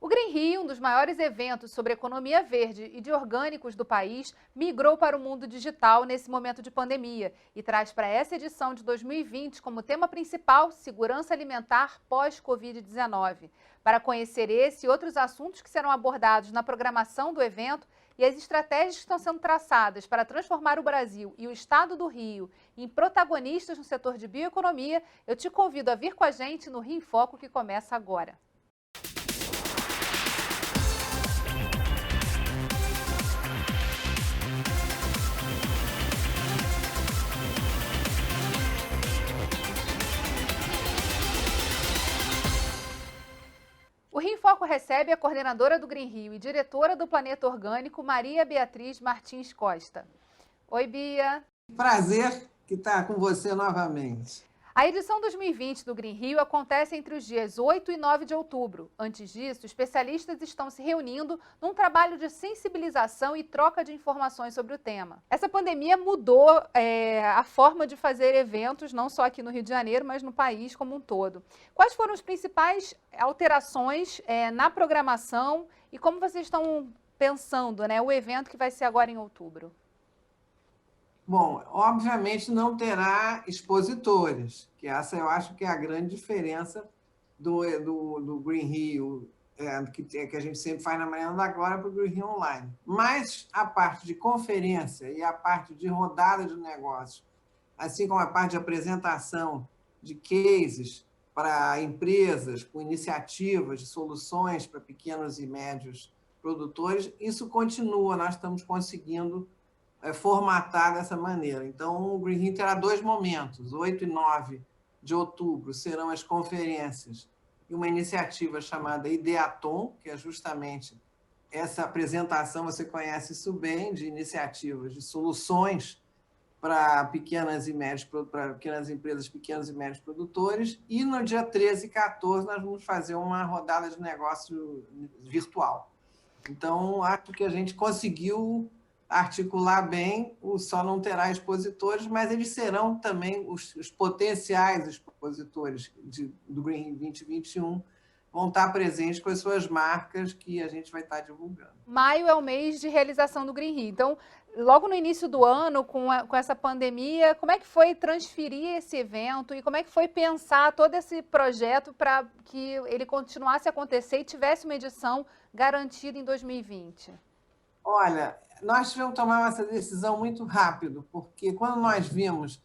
O Green Rio, um dos maiores eventos sobre economia verde e de orgânicos do país, migrou para o mundo digital nesse momento de pandemia e traz para essa edição de 2020 como tema principal segurança alimentar pós-Covid-19. Para conhecer esse e outros assuntos que serão abordados na programação do evento e as estratégias que estão sendo traçadas para transformar o Brasil e o estado do Rio em protagonistas no setor de bioeconomia, eu te convido a vir com a gente no Rio em Foco, que começa agora. O Rio em Foco recebe a coordenadora do Green Rio e diretora do Planeta Orgânico, Maria Beatriz Martins Costa. Oi, Bia. Prazer que está com você novamente. A edição 2020 do Green Rio acontece entre os dias 8 e 9 de outubro. Antes disso, especialistas estão se reunindo num trabalho de sensibilização e troca de informações sobre o tema. Essa pandemia mudou a forma de fazer eventos, não só aqui no Rio de Janeiro, mas no país como um todo. Quais foram as principais alterações na programação e como vocês estão pensando, o evento que vai ser agora em outubro? Bom, obviamente não terá expositores, que essa eu acho que é a grande diferença do Green Rio, que a gente sempre faz na Mariana da Glória para o Green Rio Online. Mas a parte de conferência e a parte de rodada de negócios, assim como a parte de apresentação de cases para empresas com iniciativas de soluções para pequenos e médios produtores, isso continua, nós estamos conseguindo formatar dessa maneira. Então, o Green Rio terá dois momentos, 8 e 9 de outubro serão as conferências e uma iniciativa chamada Ideaton, que é justamente essa apresentação, você conhece isso bem, de iniciativas, de soluções para pequenas empresas, pequenos e médios produtores, e no dia 13 e 14 nós vamos fazer uma rodada de negócio virtual. Então, acho que a gente conseguiu articular bem, só não terá expositores, mas eles serão também os potenciais expositores do Green Rio 2021, vão estar presentes com as suas marcas que a gente vai estar divulgando. Maio é o mês de realização do Green Rio. Então, logo no início do ano, com essa pandemia, como é que foi transferir esse evento e como é que foi pensar todo esse projeto para que ele continuasse a acontecer e tivesse uma edição garantida em 2020? Olha, nós tivemos que tomar essa decisão muito rápido, porque quando nós vimos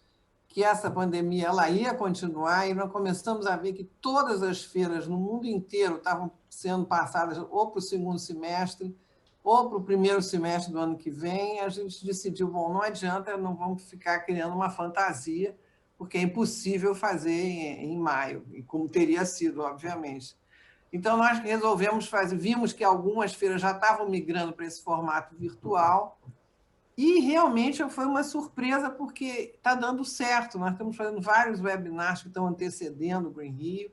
que essa pandemia ela ia continuar e nós começamos a ver que todas as feiras no mundo inteiro estavam sendo passadas ou para o segundo semestre ou para o primeiro semestre do ano que vem, a gente decidiu, bom, não adianta, não vamos ficar criando uma fantasia, porque é impossível fazer em maio, e como teria sido, obviamente. Então, nós resolvemos fazer, vimos que algumas feiras já estavam migrando para esse formato virtual e realmente foi uma surpresa porque está dando certo. Nós estamos fazendo vários webinars que estão antecedendo o Green Rio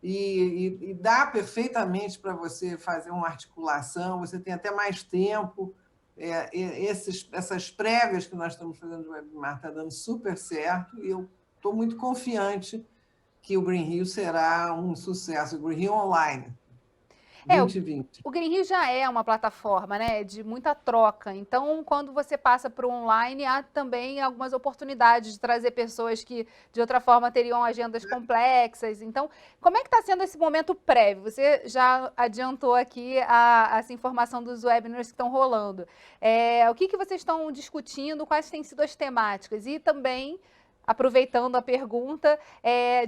e dá perfeitamente para você fazer uma articulação, você tem até mais tempo. Essas prévias que nós estamos fazendo de webinar está dando super certo e eu estou muito confiante que o Green Rio será um sucesso, o Green Rio Online 2020. O Green Rio já é uma plataforma, de muita troca. Então, quando você passa para o online, há também algumas oportunidades de trazer pessoas que, de outra forma, teriam agendas complexas. Então, como é que está sendo esse momento prévio? Você já adiantou aqui essa informação dos webinars que estão rolando. O que vocês estão discutindo? Quais têm sido as temáticas? E também, aproveitando a pergunta,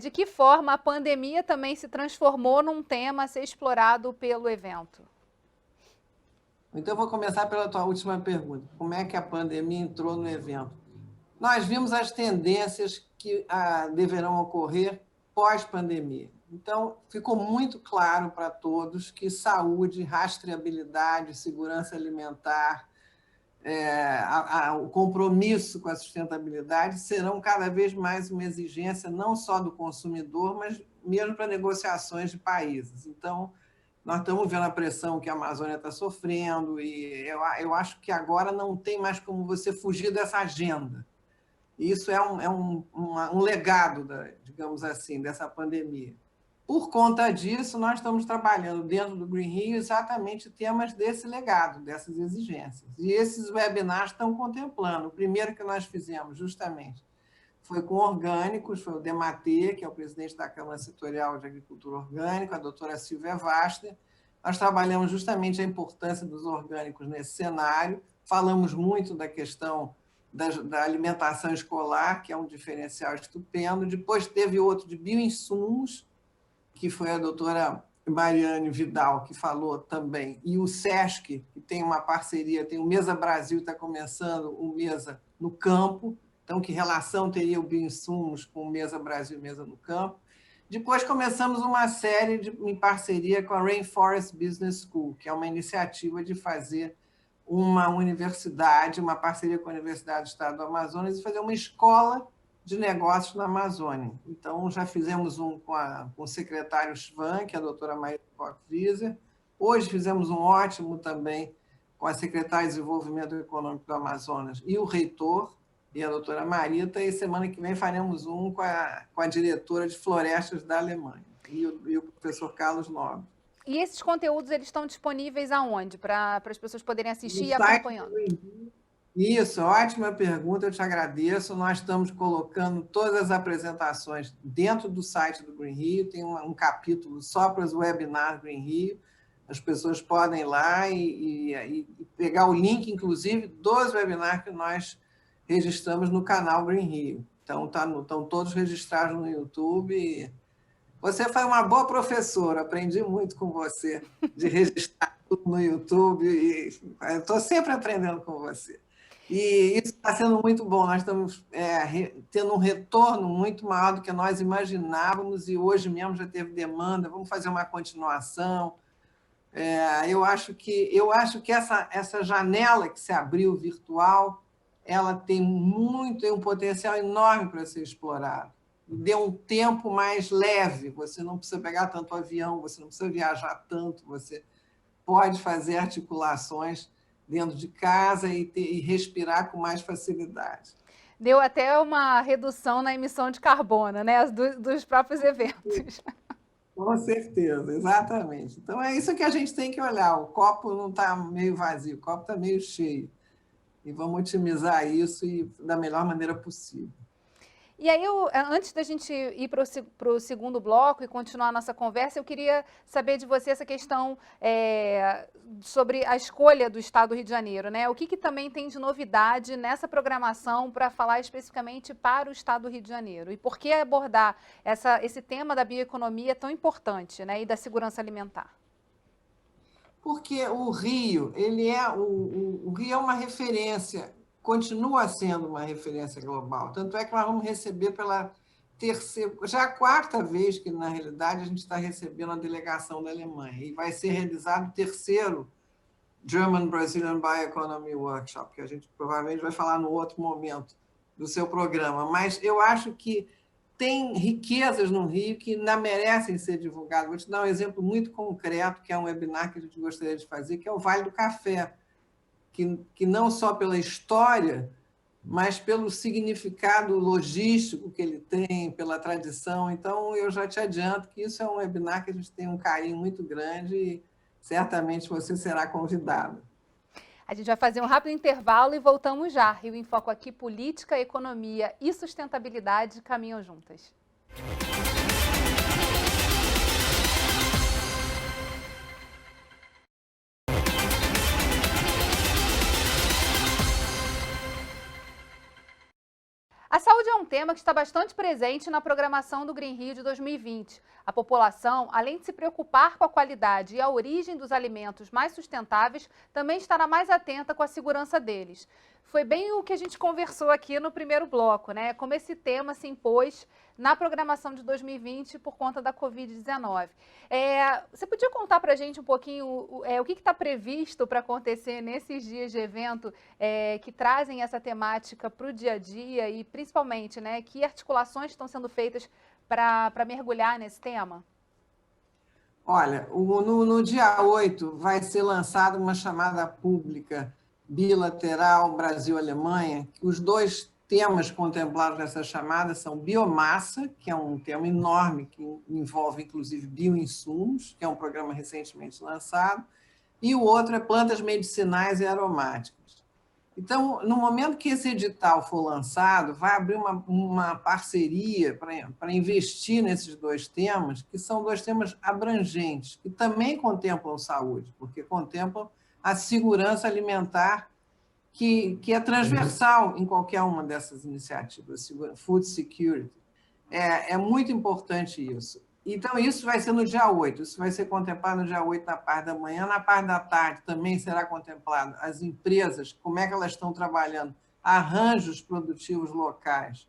de que forma a pandemia também se transformou num tema a ser explorado pelo evento? Então, eu vou começar pela tua última pergunta. Como é que a pandemia entrou no evento? Nós vimos as tendências que deverão ocorrer pós-pandemia. Então, ficou muito claro para todos que saúde, rastreabilidade, segurança alimentar, o compromisso com a sustentabilidade serão cada vez mais uma exigência não só do consumidor, mas mesmo para negociações de países. Então, nós estamos vendo a pressão que a Amazônia está sofrendo e eu acho que agora não tem mais como você fugir dessa agenda. Isso é um legado, digamos assim, dessa pandemia. Por conta disso, nós estamos trabalhando dentro do Green Rio exatamente temas desse legado, dessas exigências. E esses webinars estão contemplando. O primeiro que nós fizemos, justamente, foi com orgânicos, foi o Dematê, que é o presidente da Câmara Setorial de Agricultura Orgânica, a doutora Silvia Vasta. Nós trabalhamos justamente a importância dos orgânicos nesse cenário, falamos muito da questão da alimentação escolar, que é um diferencial estupendo. Depois teve outro de bioinsumos, que foi a doutora Mariane Vidal, que falou também, e o SESC, que tem uma parceria, tem o Mesa Brasil, está começando o Mesa no Campo, então que relação teria o Bioinsumos com o Mesa Brasil e Mesa no Campo. Depois começamos uma série em parceria com a Rainforest Business School, que é uma iniciativa de fazer uma universidade, uma parceria com a Universidade do Estado do Amazonas, e fazer uma escola de negócios na Amazônia. Então, já fizemos um com o secretário Schwan, que é a doutora Maria Koch-Wieser. Hoje fizemos um ótimo também com a secretária de Desenvolvimento Econômico do Amazonas e o reitor, e a doutora Marita, e semana que vem faremos um com a diretora de florestas da Alemanha, e o professor Carlos Nobre. E esses conteúdos, eles estão disponíveis aonde? Para as pessoas poderem assistir e acompanhando? Isso, ótima pergunta, eu te agradeço. Nós estamos colocando todas as apresentações dentro do site do Green Rio, tem um capítulo só para os webinars do Green Rio. As pessoas podem ir lá e pegar o link, inclusive, dos webinars que nós registramos no canal Green Rio. Então, estão todos registrados no YouTube. Você foi uma boa professora, aprendi muito com você de registrar tudo no YouTube. E estou sempre aprendendo com você. E isso está sendo muito bom, nós estamos tendo um retorno muito maior do que nós imaginávamos, e hoje mesmo já teve demanda, vamos fazer uma continuação. Eu acho que essa janela que se abriu virtual, ela tem um potencial enorme para ser explorado. Deu um tempo mais leve, você não precisa pegar tanto avião, você não precisa viajar tanto, você pode fazer articulações dentro de casa e respirar com mais facilidade. Deu até uma redução na emissão de carbono, né? Dos próprios eventos. Com certeza, exatamente. Então, é isso que a gente tem que olhar. O copo não está meio vazio, o copo está meio cheio. E vamos otimizar isso da melhor maneira possível. E aí, antes da gente ir para o segundo bloco e continuar a nossa conversa, eu queria saber de você essa questão sobre a escolha do Estado do Rio de Janeiro, né? O que também tem de novidade nessa programação para falar especificamente para o Estado do Rio de Janeiro? E por que abordar esse tema da bioeconomia tão importante, né? E da segurança alimentar? Porque o Rio, o Rio é uma referência, continua sendo uma referência global. Tanto é que nós vamos receber pela terceira, já a quarta vez que, na realidade, a gente está recebendo a delegação da Alemanha. E vai ser realizado o terceiro German Brazilian Bioeconomy Workshop, que a gente provavelmente vai falar no outro momento do seu programa. Mas eu acho que tem riquezas no Rio que ainda merecem ser divulgadas. Vou te dar um exemplo muito concreto, que é um webinar que a gente gostaria de fazer, que é o Vale do Café, que não só pela história, mas pelo significado logístico que ele tem, pela tradição. Então, eu já te adianto que isso é um webinar que a gente tem um carinho muito grande e certamente você será convidado. A gente vai fazer um rápido intervalo e voltamos já. Rio em Foco aqui, política, economia e sustentabilidade caminham juntas. A saúde é um tema que está bastante presente na programação do Green Rio de 2020. A população, além de se preocupar com a qualidade e a origem dos alimentos mais sustentáveis, também estará mais atenta com a segurança deles. Foi bem o que a gente conversou aqui no primeiro bloco, né? Como esse tema se impôs na programação de 2020 por conta da Covid-19. Você podia contar para a gente um pouquinho o que está previsto para acontecer nesses dias de evento que trazem essa temática para o dia a dia e, principalmente, né, que articulações estão sendo feitas para mergulhar nesse tema? Olha, no dia 8 vai ser lançada uma chamada pública bilateral Brasil-Alemanha, que os dois temas contemplados nessa chamada são biomassa, que é um tema enorme, que envolve, inclusive, bioinsumos, que é um programa recentemente lançado, e o outro é plantas medicinais e aromáticas. Então, no momento que esse edital for lançado, vai abrir uma parceria para investir nesses dois temas, que são dois temas abrangentes, que também contemplam saúde, porque contemplam a segurança alimentar, que é transversal em qualquer uma dessas iniciativas, food security. É muito importante isso. Então, isso vai ser no dia 8, isso vai ser contemplado no dia 8, na parte da manhã. Na parte da tarde também será contemplado as empresas, como é que elas estão trabalhando, arranjos produtivos locais,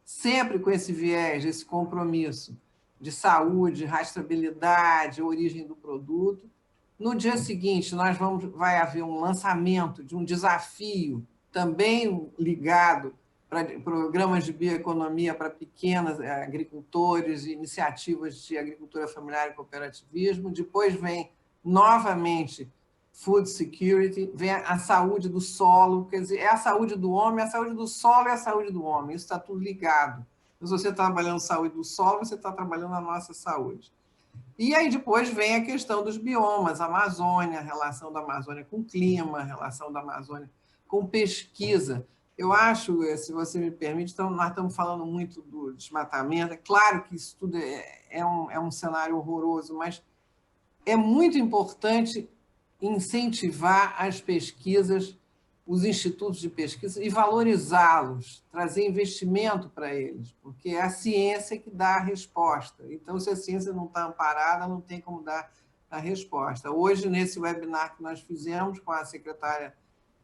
sempre com esse viés, esse compromisso de saúde, rastreabilidade, origem do produto. No dia seguinte, vai haver um lançamento de um desafio também ligado para programas de bioeconomia para pequenos agricultores e iniciativas de agricultura familiar e cooperativismo. Depois vem, novamente, food security, vem a saúde do solo, quer dizer, é a saúde do homem, a saúde do solo e a saúde do homem. Isso está tudo ligado. Se você está trabalhando a saúde do solo, você está trabalhando a nossa saúde. E aí depois vem a questão dos biomas, a Amazônia, a relação da Amazônia com o clima, a relação da Amazônia com pesquisa. Eu acho, se você me permite, então, nós estamos falando muito do desmatamento. É claro que isso tudo é um cenário horroroso, mas é muito importante incentivar as pesquisas, os institutos de pesquisa, e valorizá-los, trazer investimento para eles, porque é a ciência que dá a resposta. Então, se a ciência não está amparada, não tem como dar a resposta. Hoje, nesse webinar que nós fizemos com a secretária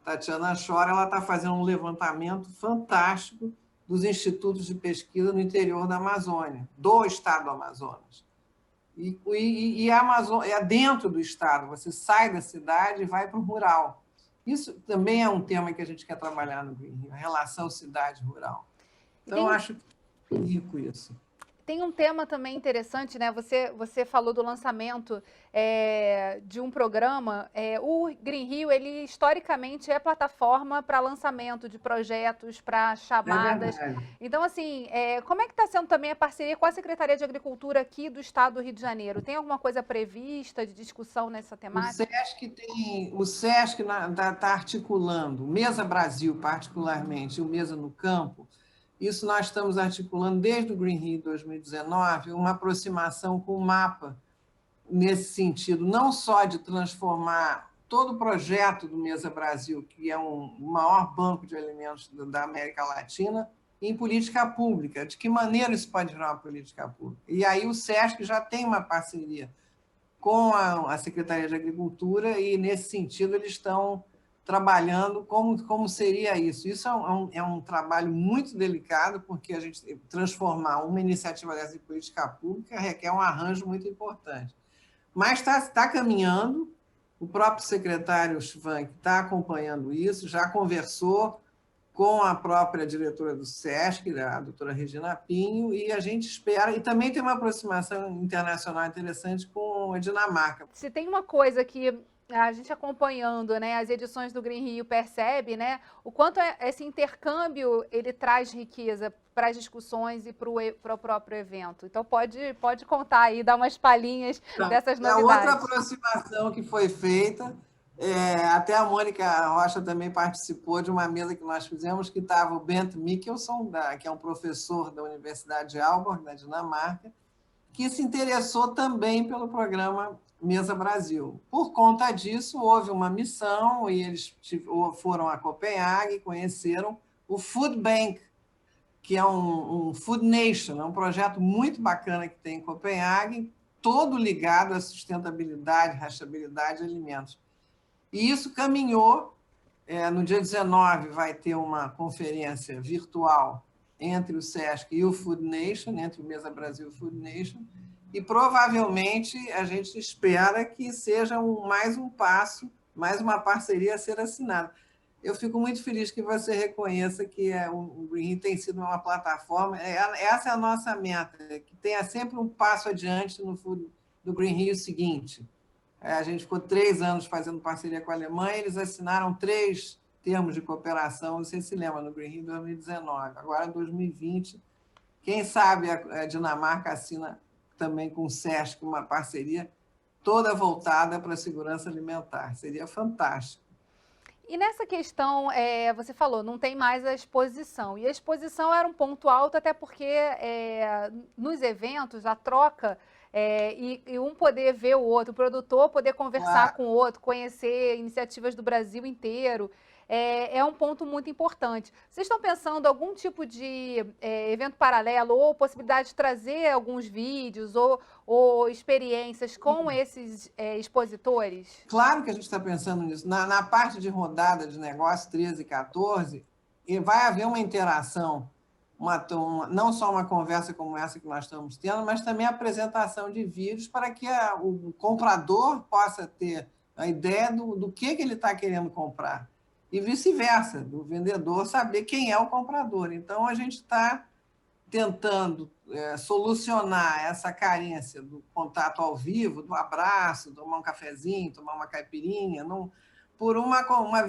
Tatiana Chora, ela está fazendo um levantamento fantástico dos institutos de pesquisa no interior da Amazônia, do estado do Amazonas. E a Amazônia é dentro do estado, você sai da cidade e vai para o rural. Isso também é um tema que a gente quer trabalhar no Green Rio, a relação cidade-rural. Então, eu acho que é rico isso. Tem um tema também interessante, né? Você falou do lançamento de um programa. O Green Rio, ele historicamente é plataforma para lançamento de projetos, para chamadas. Então, assim, como é que está sendo também a parceria com a Secretaria de Agricultura aqui do Estado do Rio de Janeiro? Tem alguma coisa prevista de discussão nessa temática? O SESC está articulando, o Mesa Brasil, particularmente, e o Mesa no Campo. Isso nós estamos articulando desde o Green Rio 2019, uma aproximação com o MAPA, nesse sentido, não só de transformar todo o projeto do Mesa Brasil, que é o maior banco de alimentos da América Latina, em política pública. De que maneira isso pode virar uma política pública? E aí o SESC já tem uma parceria com a Secretaria de Agricultura e, nesse sentido, eles estão trabalhando como seria isso. Isso é um trabalho muito delicado, porque a gente transformar uma iniciativa dessa em política pública requer um arranjo muito importante. Mas está caminhando, o próprio secretário Schwank está acompanhando isso, já conversou com a própria diretora do SESC, a doutora Regina Pinho, e a gente espera, e também tem uma aproximação internacional interessante com a Dinamarca. Se tem uma coisa que a gente acompanhando, né, as edições do Green Rio percebe, né, o quanto esse intercâmbio ele traz riqueza para as discussões e para o próprio evento. Então pode contar aí, dar umas palhinhas dessas novidades. A outra aproximação que foi feita, até a Mônica Rocha também participou de uma mesa que nós fizemos, que estava o Bent Mikkelson, que é um professor da Universidade de Aalborg, na Dinamarca, que se interessou também pelo programa Mesa Brasil. Por conta disso, houve uma missão e eles foram a Copenhague e conheceram o Food Bank, que é um Food Nation, é um projeto muito bacana que tem em Copenhague, todo ligado à sustentabilidade, rastreabilidade de alimentos. E isso caminhou. No dia 19 vai ter uma conferência virtual entre o SESC e o Food Nation, entre o Mesa Brasil e o Food Nation, e provavelmente a gente espera que seja mais um passo, mais uma parceria a ser assinada. Eu fico muito feliz que você reconheça que o Green Rio tem sido uma plataforma, essa é a nossa meta, que tenha sempre um passo adiante do Green Rio seguinte. A gente ficou 3 anos fazendo parceria com a Alemanha, eles assinaram 3 termos de cooperação, você se lembra, no Green Rio 2019, agora 2020, quem sabe a Dinamarca assina também com o SESC uma parceria toda voltada para a segurança alimentar. Seria fantástico. E nessa questão, você falou, não tem mais a exposição. E a exposição era um ponto alto, até porque nos eventos, a troca e um poder ver o outro, o produtor poder conversar com o outro, conhecer iniciativas do Brasil inteiro, é um ponto muito importante. Vocês estão pensando em algum tipo de evento paralelo ou possibilidade de trazer alguns vídeos ou experiências com esses expositores? Claro que a gente está pensando nisso. Na parte de rodada de negócio 13 e 14, e vai haver uma interação, não só uma conversa como essa que nós estamos tendo, mas também a apresentação de vídeos para que o comprador possa ter a ideia do que ele está querendo comprar. E vice-versa, do vendedor saber quem é o comprador. Então, a gente está tentando solucionar essa carência do contato ao vivo, do abraço, tomar um cafezinho, tomar uma caipirinha, por uma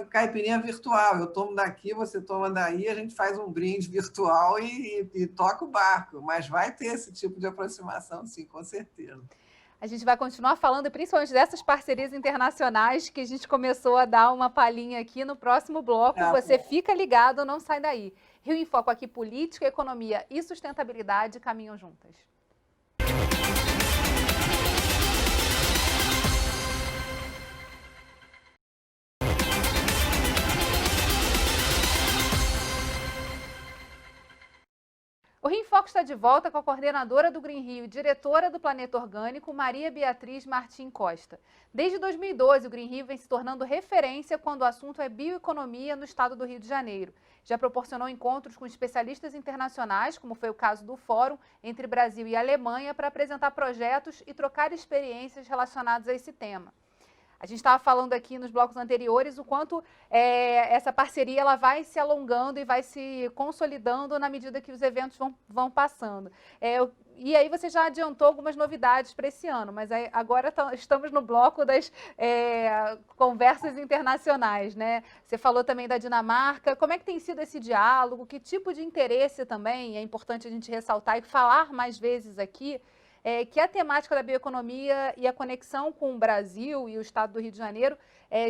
caipirinha virtual. Eu tomo daqui, você toma daí, a gente faz um brinde virtual e toca o barco. Mas vai ter esse tipo de aproximação, sim, com certeza. A gente vai continuar falando principalmente dessas parcerias internacionais que a gente começou a dar uma palhinha aqui no próximo bloco. Você fica ligado, não sai daí. Rio em Foco aqui, política, economia e sustentabilidade caminham juntas. O Rio em Foco está de volta com a coordenadora do Green Rio e diretora do Planeta Orgânico, Maria Beatriz Martim Costa. Desde 2012, o Green Rio vem se tornando referência quando o assunto é bioeconomia no estado do Rio de Janeiro. Já proporcionou encontros com especialistas internacionais, como foi o caso do Fórum entre Brasil e Alemanha, para apresentar projetos e trocar experiências relacionadas a esse tema. A gente estava falando aqui nos blocos anteriores o quanto essa parceria ela vai se alongando e vai se consolidando na medida que os eventos vão passando. E aí você já adiantou algumas novidades para esse ano, mas agora estamos no bloco das conversas internacionais, né? Você falou também da Dinamarca. Como é que tem sido esse diálogo? Que tipo de interesse também é importante a gente ressaltar e falar mais vezes aqui? Que a temática da bioeconomia e a conexão com o Brasil e o estado do Rio de Janeiro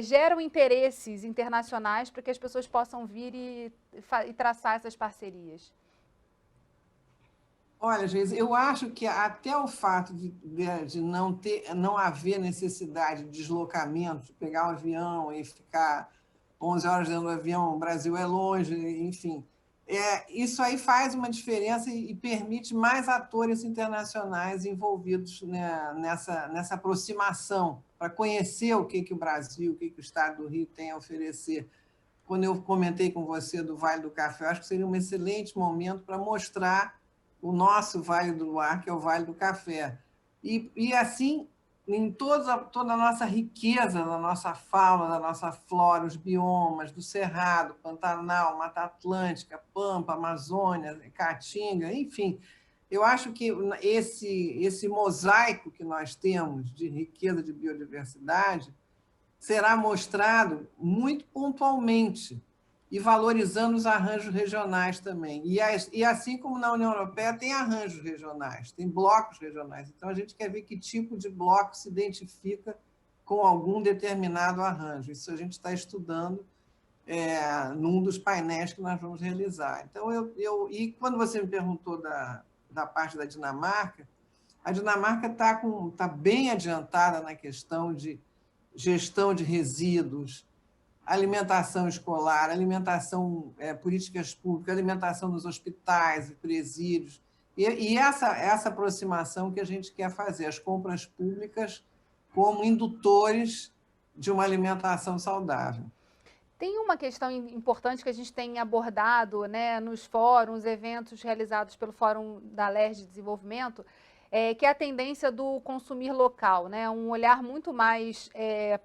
geram interesses internacionais para que as pessoas possam vir e traçar essas parcerias. Olha, Geise, eu acho que até o fato de não haver necessidade de deslocamento, de pegar um avião e ficar 11 horas dentro do avião, o Brasil é longe, enfim, isso aí faz uma diferença e permite mais atores internacionais envolvidos, né, nessa aproximação, para conhecer o que o Brasil, o que o Estado do Rio tem a oferecer. Quando eu comentei com você do Vale do Café, eu acho que seria um excelente momento para mostrar o nosso Vale do Luar, que é o Vale do Café. E assim, em toda a nossa riqueza, da nossa fauna, da nossa flora, os biomas, do Cerrado, Pantanal, Mata Atlântica, Pampa, Amazônia, Caatinga, enfim, eu acho que esse mosaico que nós temos de riqueza de biodiversidade será mostrado muito pontualmente e valorizando os arranjos regionais também. E assim como na União Europeia tem arranjos regionais, tem blocos regionais. Então, a gente quer ver que tipo de bloco se identifica com algum determinado arranjo. Isso a gente está estudando num dos painéis que nós vamos realizar. Então, e quando você me perguntou da parte da Dinamarca, a Dinamarca está bem adiantada na questão de gestão de resíduos, alimentação escolar, políticas públicas, alimentação nos hospitais e presídios. E essa aproximação que a gente quer fazer, as compras públicas como indutores de uma alimentação saudável. Tem uma questão importante que a gente tem abordado, né, nos fóruns, eventos realizados pelo Fórum da LERJ de Desenvolvimento, que é a tendência do consumir local, né? Um olhar muito mais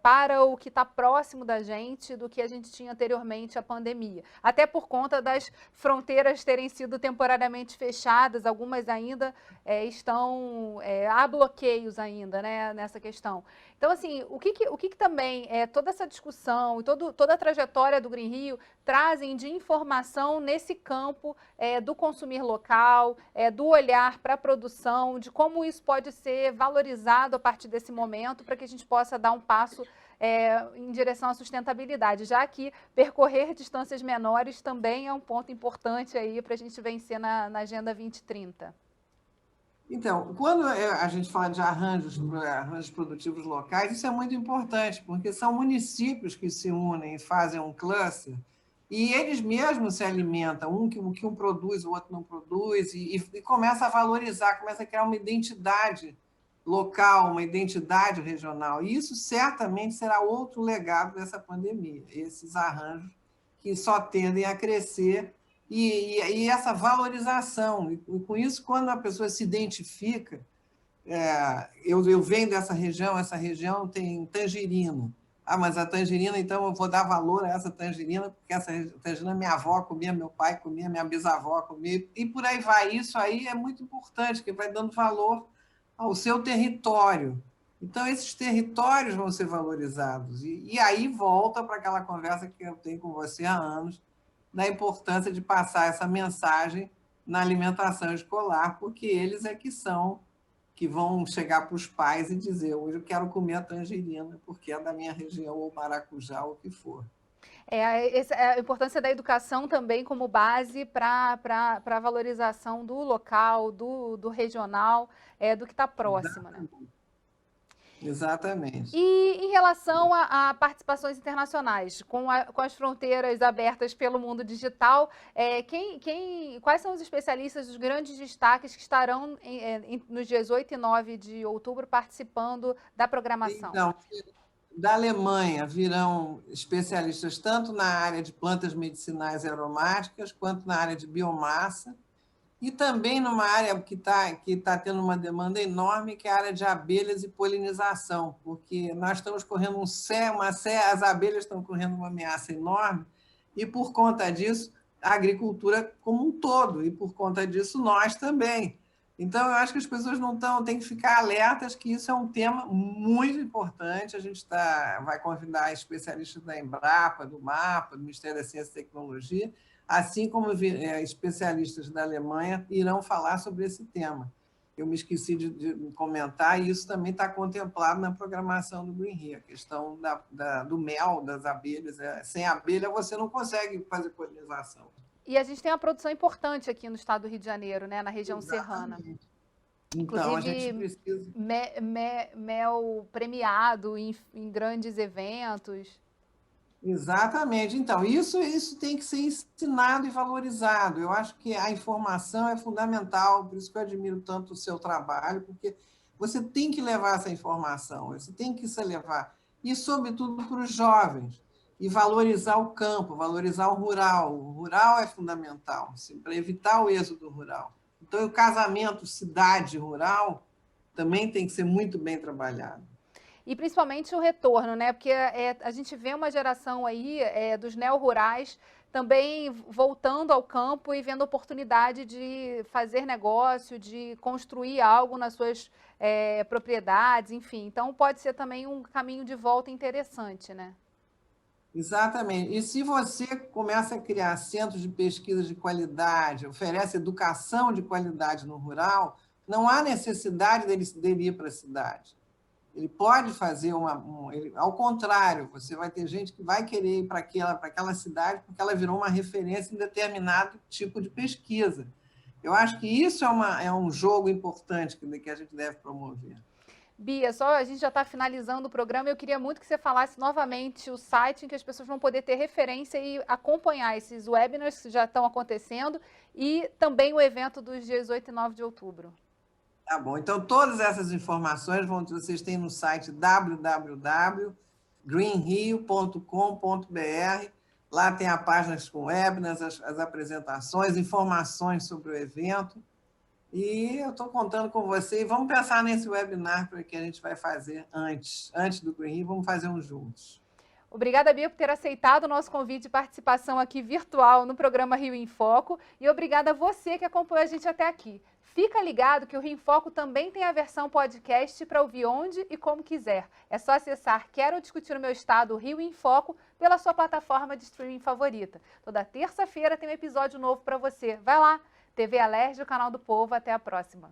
para o que está próximo da gente do que a gente tinha anteriormente à pandemia. Até por conta das fronteiras terem sido temporariamente fechadas, algumas ainda há bloqueios ainda, né, nessa questão. Então, assim, o que também toda essa discussão e toda a trajetória do Green Rio trazem de informação nesse campo do consumir local, do olhar para a produção, de como isso pode ser valorizado a partir desse momento para que a gente possa dar um passo em direção à sustentabilidade, já que percorrer distâncias menores também é um ponto importante aí para a gente vencer na Agenda 2030. Então, quando a gente fala de arranjos produtivos locais, isso é muito importante, porque são municípios que se unem e fazem um cluster, e eles mesmos se alimentam, o que um produz, o outro não produz, e começa a valorizar, começa a criar uma identidade local, uma identidade regional. E isso certamente será outro legado dessa pandemia, esses arranjos que só tendem a crescer e essa valorização. E com isso, quando a pessoa se identifica, eu venho dessa região, essa região tem tangerina. Ah, mas a tangerina, então eu vou dar valor a essa tangerina, porque essa tangerina minha avó comia, meu pai comia, minha bisavó comia, e por aí vai. Isso aí é muito importante, que vai dando valor ao seu território. Então, esses territórios vão ser valorizados. E aí volta para aquela conversa que eu tenho com você há anos, da importância de passar essa mensagem na alimentação escolar, porque eles é que vão chegar para os pais e dizer: hoje eu quero comer a tangerina, porque é da minha região, ou maracujá, ou o que for. A importância da educação também como base para a valorização do local, do regional, do que está próximo, né? Exatamente. E em relação a participações internacionais, com as fronteiras abertas pelo mundo digital, quais são os especialistas, os grandes destaques que estarão nos dias 8 e 9 de outubro participando da programação? Então, da Alemanha virão especialistas tanto na área de plantas medicinais aromáticas, quanto na área de biomassa, e também numa área que tá tendo uma demanda enorme, que é a área de abelhas e polinização, porque nós estamos correndo as abelhas estão correndo uma ameaça enorme, e por conta disso, a agricultura como um todo, e por conta disso, nós também. Então, eu acho que as pessoas têm que ficar alertas que isso é um tema muito importante. A gente vai convidar especialistas da Embrapa, do MAPA, do Ministério da Ciência e Tecnologia, assim como especialistas da Alemanha irão falar sobre esse tema. Eu me esqueci de comentar, e isso também está contemplado na programação do Green Rio, a questão do mel, das abelhas. Sem abelha, você não consegue fazer polinização. E a gente tem uma produção importante aqui no estado do Rio de Janeiro, né, na região serrana. Então, inclusive, a gente precisa... mel premiado em grandes eventos. Exatamente. Então, isso tem que ser ensinado e valorizado. Eu acho que a informação é fundamental, por isso que eu admiro tanto o seu trabalho, porque você tem que levar essa informação, você tem que se levar, e sobretudo para os jovens, e valorizar o campo, valorizar o rural. O rural é fundamental, para evitar o êxodo rural. Então, o casamento cidade-rural também tem que ser muito bem trabalhado. E principalmente o retorno, né? Porque a gente vê uma geração aí dos neo-rurais também voltando ao campo e vendo oportunidade de fazer negócio, de construir algo nas suas propriedades, enfim. Então, pode ser também um caminho de volta interessante, né? Exatamente. E se você começa a criar centros de pesquisa de qualidade, oferece educação de qualidade no rural, não há necessidade dele ir para a cidade. Ele pode fazer ao contrário, você vai ter gente que vai querer ir para aquela cidade porque ela virou uma referência em determinado tipo de pesquisa. Eu acho que isso é um jogo importante que a gente deve promover. Bia, a gente já está finalizando o programa. Eu queria muito que você falasse novamente o site em que as pessoas vão poder ter referência e acompanhar esses webinars que já estão acontecendo e também o evento dos dias 8 e 9 de outubro. Tá bom. Então, todas essas informações vocês têm no site www.greenrio.com.br. Lá tem a página com webinars, as apresentações, informações sobre o evento. E eu estou contando com você. E vamos pensar nesse webinar que a gente vai fazer antes do Green Rio. Vamos fazer um juntos. Obrigada, Bia, por ter aceitado o nosso convite de participação aqui virtual no programa Rio em Foco. E obrigada a você que acompanhou a gente até aqui. Fica ligado que o Rio em Foco também tem a versão podcast para ouvir onde e como quiser. É só acessar Quero Discutir o Meu Estado, Rio em Foco, pela sua plataforma de streaming favorita. Toda terça-feira tem um episódio novo para você. Vai lá, TV Alerj, o canal do povo. Até a próxima.